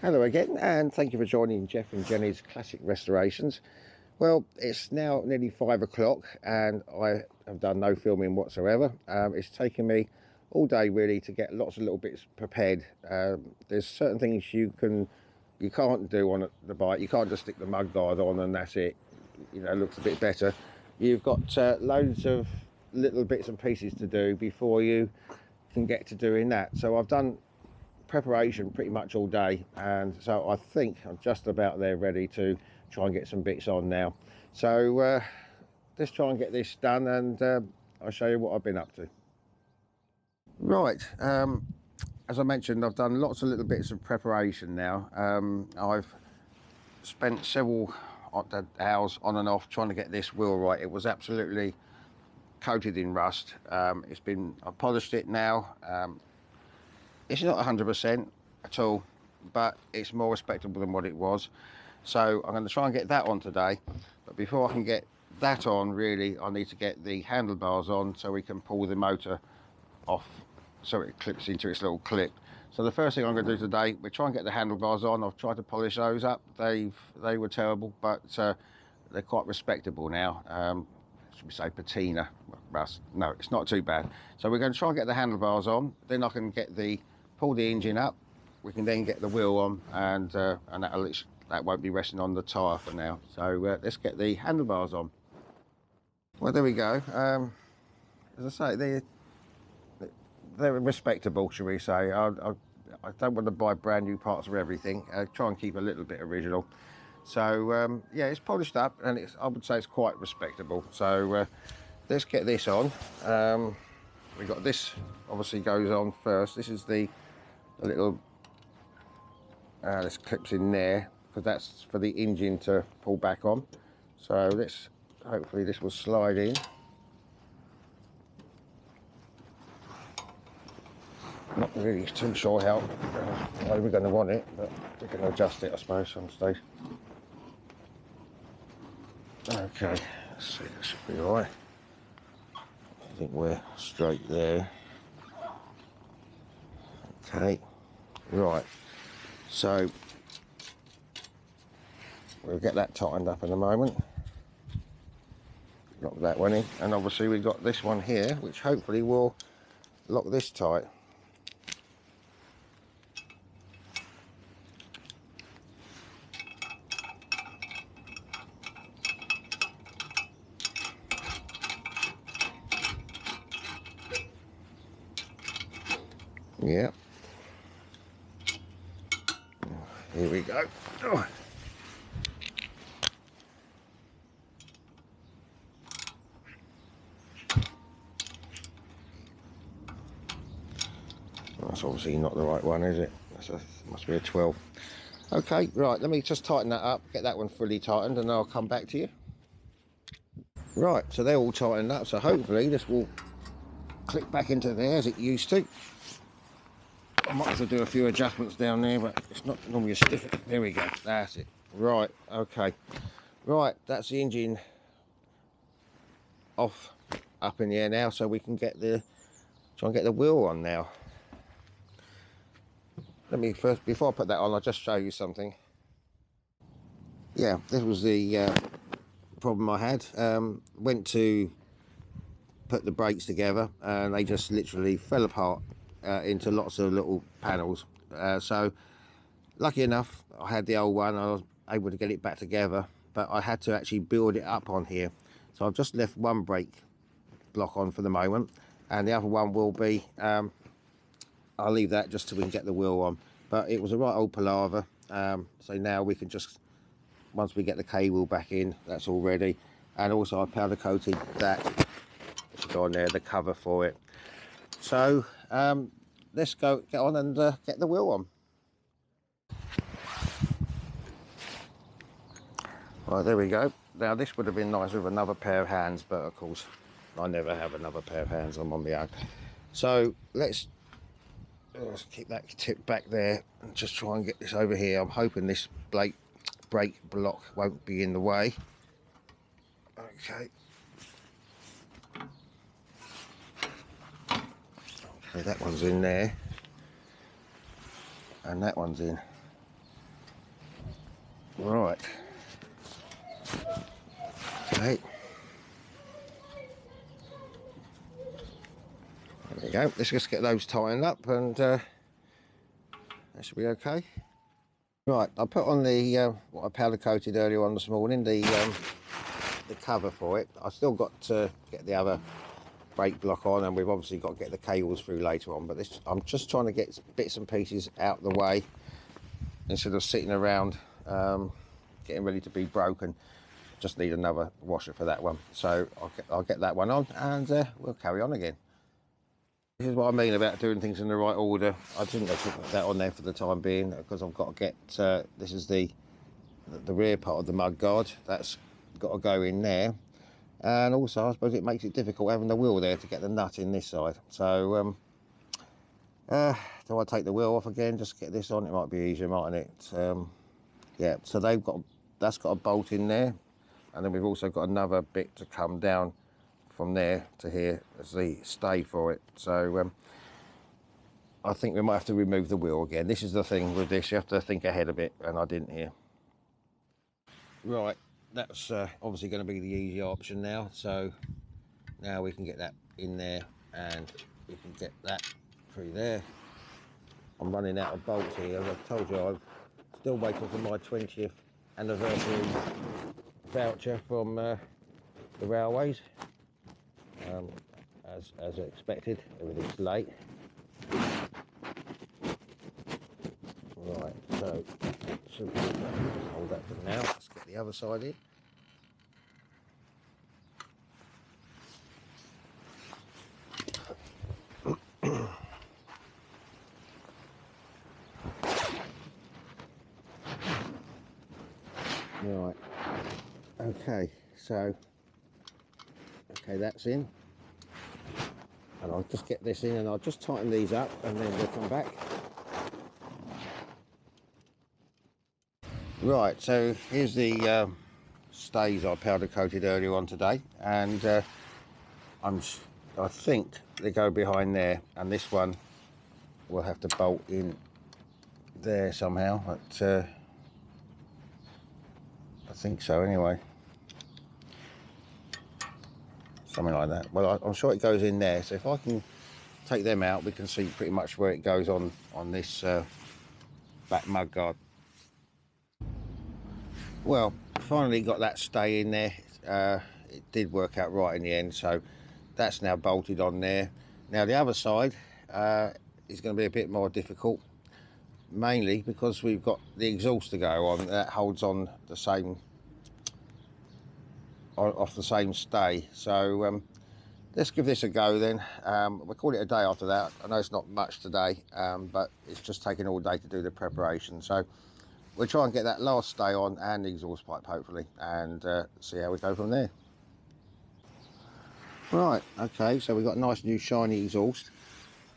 Hello again, and thank you for joining Jeff and Jenny's Classic Restorations. Well, it's now nearly 5 o'clock and I have done no filming whatsoever. It's taken me all day really to get lots of little bits prepared. There's certain things you can't do on the bike. You can't just stick the mud guard on and that's it. You know, it looks a bit better. You've got loads of little bits and pieces to do before you can get to doing that. So I've done preparation pretty much all day, and so I think I'm just about there ready to try and get some bits on now. So let's try and get this done, and I'll show you what I've been up to. Right, as I mentioned, I've done lots of little bits of preparation now. I've spent several hours on and off trying to get this wheel right. It was absolutely coated in rust. I've polished it now. It's not 100% at all, but it's more respectable than what it was. So I'm going to try and get that on today. But before I can get that on, really, I need to get the handlebars on so we can pull the motor off so it clips into its little clip. So the first thing I'm going to do today, we're trying to get the handlebars on. I've tried to polish those up. They were terrible, but they're quite respectable now. Should we say patina rust? No, it's not too bad. So we're going to try and get the handlebars on. Then I can pull the engine up. We can then get the wheel on, and that won't be resting on the tyre for now. So let's get the handlebars on. Well, there we go. As I say, they're respectable, shall we say. I don't want to buy brand new parts for everything. Try and keep a little bit original. So yeah, it's polished up, and I would say it's quite respectable. So let's get this on. We've got this, obviously goes on first. This is the little, this clips in there, because that's for the engine to pull back on. So hopefully this will slide in. Not really too sure how we're going to want it, but we can adjust it, I suppose, some stage. Okay, let's see, that should be all right. I think we're straight there. Okay, right, so we'll get that tightened up in a moment. Lock that one in, and obviously we've got this one here, which hopefully will lock this tight. Yeah. Here we go. Oh. That's obviously not the right one, is it? Must be a 12. Okay, right, let me just tighten that up, get that one fully tightened, and I'll come back to you. Right, so they're all tightened up, so hopefully this will click back into there as it used to. I might have to do a few adjustments down there, but it's not normally as stiff. There we go, that's it. Right, okay. Right, that's the engine off, up in the air now, so we can try and get the wheel on now. Let me first, before I put that on, I'll just show you something. Yeah, this was the problem I had. Went to put the brakes together and they just literally fell apart into lots of little panels. So lucky enough, I had the old one. I was able to get it back together, but I had to actually build it up on here. So I've just left one brake block on for the moment, and the other one will be, I'll leave that just till we can get the wheel on. But it was a right old palaver. So now we can just, once we get the cable back in, that's all ready. And also I powder coated that, it should go on there, the cover for it. So let's get on and get the wheel on. Right, there we go. Now this would have been nice with another pair of hands, but of course I never have another pair of hands. I'm on my own. So let's keep that tip back there and just try and get this over here. I'm hoping this brake block won't be in the way. Okay. Okay, that one's in there, and that one's in. Right. Okay. There we go. Let's just get those tightened up, and that should be okay. Right, I put on the what I powder coated earlier on this morning, the cover for it. I still got to get the other brake block on, and we've obviously got to get the cables through later on, but this, I'm just trying to get bits and pieces out the way instead of sitting around getting ready to be broken. Just need another washer for that one, so I'll get that one on, and we'll carry on again. This is what I mean about doing things in the right order. I didn't put that on there for the time being because I've got to get this is the rear part of the mud guard. That's got to go in there, and also I suppose it makes it difficult having the wheel there to get the nut in this side. So do I take the wheel off again, just get this on? It might be easier, mightn't it? Yeah, so that's got a bolt in there, and then we've also got another bit to come down from there to here as the stay for it. So I think we might have to remove the wheel again. This is the thing with this, you have to think ahead a bit, and I didn't here. Right, that's obviously going to be the easy option now. So now we can get that in there, and we can get that through there. I'm running out of bolts here. As I've told you, I'm still waiting for my 20th anniversary voucher from the railways. As expected, everything's late. Right, so should we hold that for now? Let's get the other side in. Right, okay, so that's in, and I'll just get this in, and I'll just tighten these up, and then we'll come back. Right, so here's the stays I powder coated earlier on today, and I think they go behind there, and this one will have to bolt in there somehow, but I think so anyway. Something like that. Well, I'm sure it goes in there, so if I can take them out, we can see pretty much where it goes on this back mudguard. Well, finally got that stay in there. It did work out right in the end, so that's now bolted on there. Now the other side is going to be a bit more difficult, mainly because we've got the exhaust to go on. That holds on the same off the same stay, so let's give this a go then. We'll call it a day after that. I know it's not much today, but it's just taking all day to do the preparation, so we'll try and get that last stay on and the exhaust pipe hopefully, and see how we go from there. Right, okay, so we've got a nice new shiny exhaust.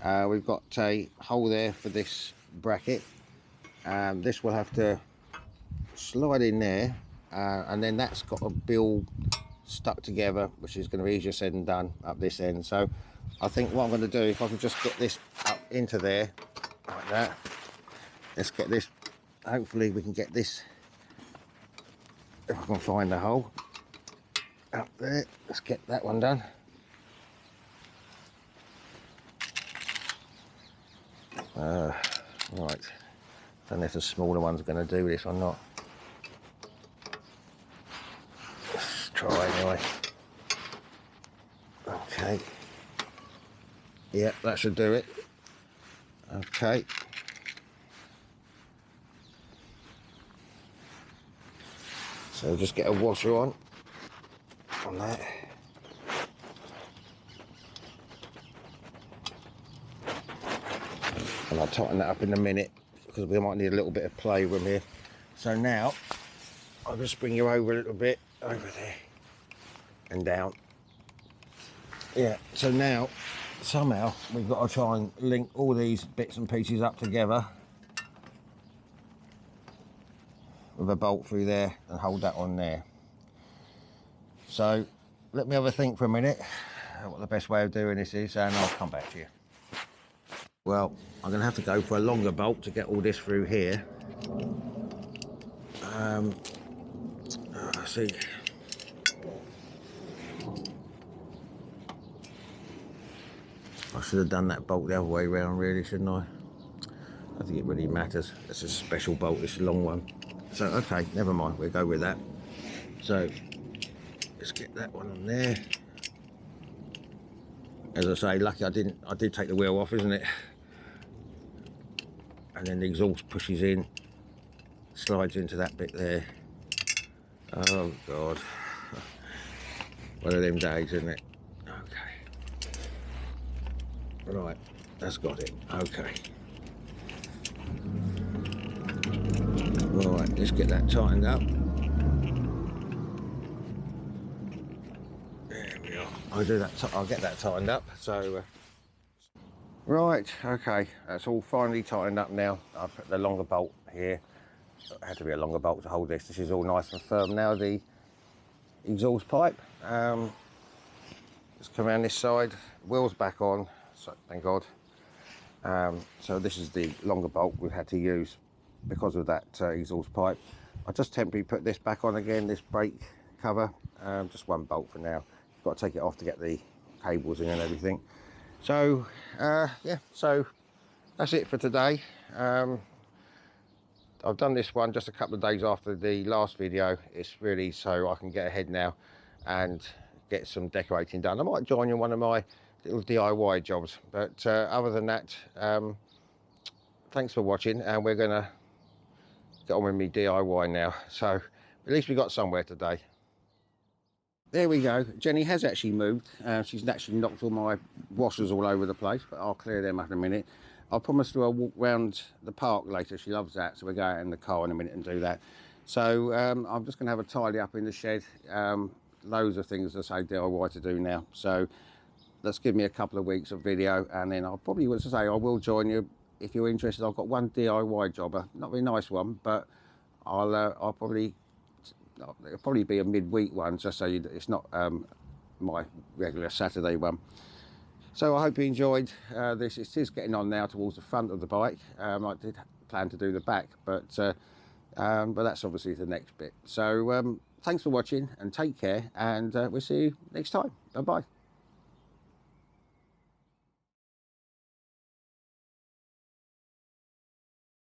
We've got a hole there for this bracket, and this will have to slide in there, and then that's got a bill stuck together, which is going to be easier said than done up this end. So I think what I'm going to do, if I can just get this up into there like that, let's get this, hopefully we can get this, if I can find the hole up there. Let's get that one done. Right, don't know if the smaller one's going to do this or not. Let's try anyway. Okay, yeah, that should do it. Okay, so just get a washer on that. And I'll tighten that up in a minute because we might need a little bit of playroom here. So now I'll just bring you over a little bit, over there and down. Yeah, so now somehow we've got to try and link all these bits and pieces up together with a bolt through there and hold that on there. So let me have a think for a minute what the best way of doing this is, and I'll come back to you. Well, I'm going to have to go for a longer bolt to get all this through here. See, I should have done that bolt the other way around, really, shouldn't I? I think it really matters. It's a special bolt, it's a long one. So, okay, never mind, we'll go with that. So, let's get that one on there. As I say, lucky I did take the wheel off, isn't it? And then the exhaust pushes in, slides into that bit there. Oh God, one of them days, isn't it? Okay, right, that's got it. Okay, right, let's get that tightened up. There we are. I'll get that tightened up. So right, okay, that's all finally tightened up now. I put the longer bolt here. It had to be a longer bolt to hold this. This is all nice and firm now. The exhaust pipe. Let's come around this side. Wheels back on. So thank God. So this is the longer bolt we've had to use because of that exhaust pipe. I just temporarily put this back on again. This brake cover. Just one bolt for now. Got to take it off to get the cables in and everything. So yeah. So that's it for today. I've done this one just a couple of days after the last video. It's really so I can get ahead now and get some decorating done. I might join you in one of my little DIY jobs, but other than that, thanks for watching, and we're gonna get on with me DIY now. So at least we got somewhere today. There we go. Jenny has actually moved. She's actually knocked all my washers all over the place, but I'll clear them up in a minute. I promised her I'll walk round the park later. She loves that, so we'll go out in the car in a minute and do that. So I'm just going to have a tidy up in the shed. Loads of things to say DIY to do now. So let's give me a couple of weeks of video, and then I'll probably, as I say, I will join you if you're interested. I've got one DIY job, not a very nice one, but I'll probably. It'll probably be a midweek one, just so it's not my regular Saturday one. So I hope you enjoyed this. It is getting on now towards the front of the bike. I did plan to do the back, but that's obviously the next bit. So thanks for watching, and take care, and we'll see you next time. Bye bye.